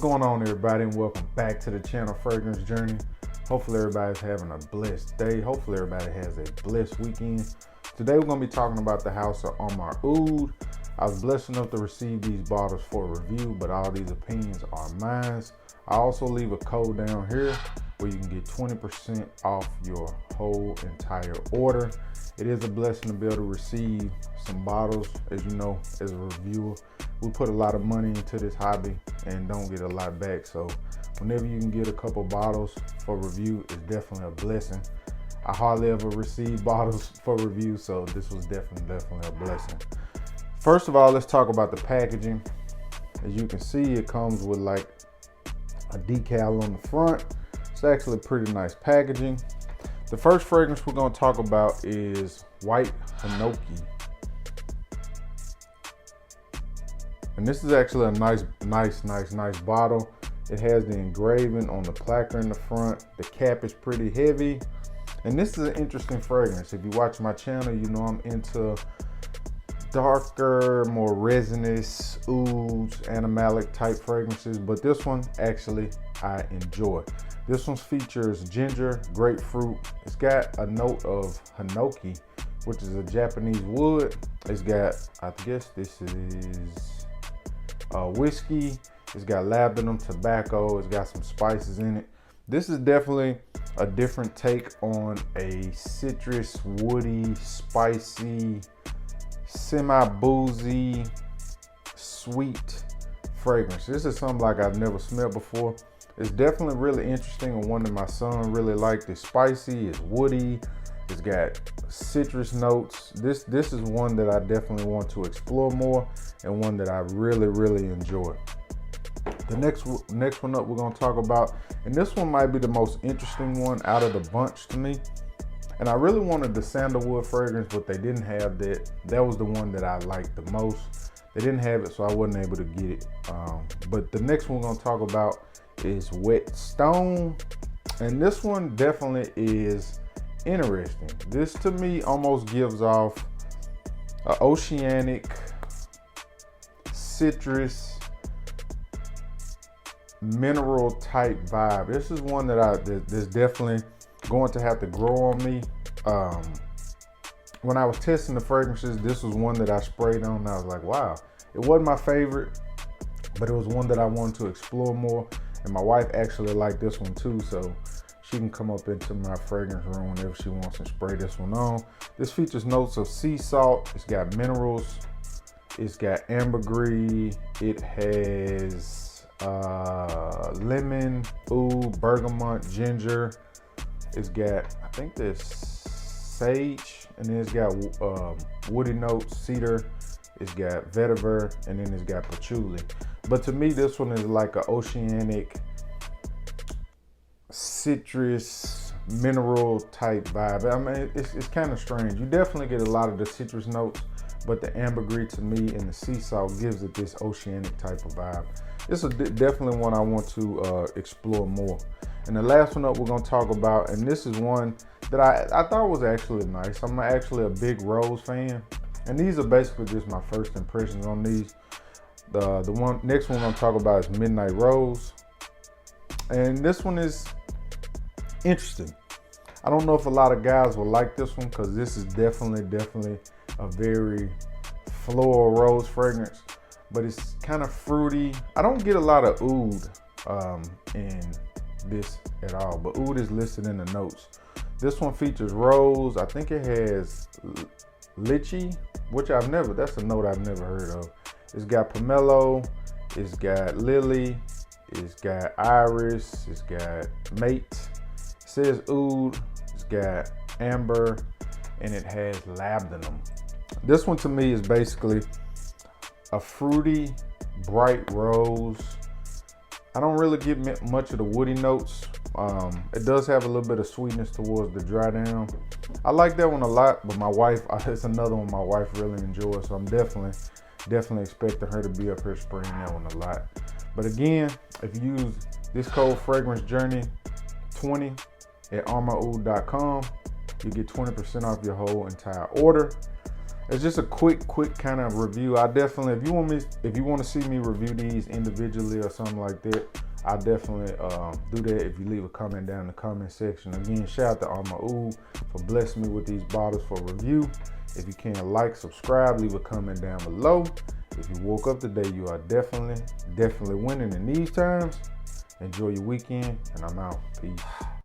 going on, everybody, and welcome back to the channel Fragrance Journey. Hopefully everybody's having a blessed day. Hopefully everybody has a blessed weekend. Today we're going to be talking about the house of Amouroud. I was blessed enough to receive these bottles for review, but all these opinions are mine. I also leave a code down here where you can get 20% off your whole entire order. It is a blessing to be able to receive some bottles. As you know, as a reviewer, we put a lot of money into this hobby and don't get a lot back. So whenever you can get a couple bottles for review, it's definitely a blessing. I hardly ever receive bottles for review, so this was definitely a blessing. First of all, let's talk about the packaging. As you can see, it comes with like a decal on the front. It's actually pretty nice packaging. The first fragrance we're going to talk about is White Enoki. And this is actually a nice bottle. It has the engraving on the placard in the front. The cap is pretty heavy. And this is an interesting fragrance. If you watch my channel, you know I'm into darker, more resinous, ouds, animalic type fragrances. But this one, actually, I enjoy. This one features ginger, grapefruit. It's got a note of Enoki, which is a Japanese wood. It's got, I guess this is whiskey. It's got labdanum, tobacco. It's got some spices in it. This is definitely a different take on a citrus, woody, spicy, semi-boozy, sweet fragrance. This is something like I've never smelled before. It's definitely really interesting and one that my son really liked. It's spicy, it's woody, it's got citrus notes. This is one that I definitely want to explore more and one that I really enjoy. The next one up we're going to talk about, and this one might be the most interesting one out of the bunch to me. And I really wanted the sandalwood fragrance, but they didn't have that. That was the one that I liked the most. They didn't have it, so I wasn't able to get it. But the next one we're going to talk about is Wet Stone. And this one definitely is interesting. This to me almost gives off an oceanic, citrus, mineral type vibe. This is one that that's definitely going to have to grow on me. When I was testing the fragrances, this was one that I sprayed on and I was like, wow. It wasn't my favorite, but it was one that I wanted to explore more. And my wife actually liked this one too, so she can come up into my fragrance room whenever she wants and spray this one on. This features notes of sea salt. It's got minerals. It's got ambergris. It has lemon, oud, bergamot, ginger. It's got, I think there's sage, and then it's got woody notes, cedar. It's got vetiver, and then it's got patchouli. But to me, this one is like an oceanic, citrus, mineral type vibe. I mean, it's kind of strange. You definitely get a lot of the citrus notes, but the ambergris to me and the sea salt gives it this oceanic type of vibe. This is definitely one I want to explore more. And the last one up we're going to talk about, and this is one that I thought was actually nice. I'm actually a big rose fan, and these are basically just my first impressions on these. The next one I'm going to talk about is Midnight Rose, and this one is interesting. I don't know if a lot of guys will like this one because this is definitely a very floral rose fragrance, but it's kind of fruity. I don't get a lot of oud in this at all, but oud is listed in the notes. This one features rose. I think it has lychee, which that's a note I've never heard of. It's got pomelo, it's got lily, it's got iris, it's got mate. It says oud, it's got amber, and it has labdanum. This one to me is basically a fruity, bright rose. I don't really get much of the woody notes. It does have a little bit of sweetness towards the dry down. I like that one a lot, but my wife, it's another one my wife really enjoys, so I'm definitely expecting her to be up here spraying that one a lot. But again, if you use this code Fragrance Journey 20 at Amouroud.com, you get 20% off your whole entire order. it's just a quick kind of review. I definitely, if you want to see me review these individually or something like that, I definitely do that if you leave a comment down in the comment section. Again, shout out to Amouroud for blessing me with these bottles for review. If you can, like, subscribe, leave a comment down below. If you woke up today, you are definitely winning in these terms. Enjoy your weekend, and I'm out. Peace.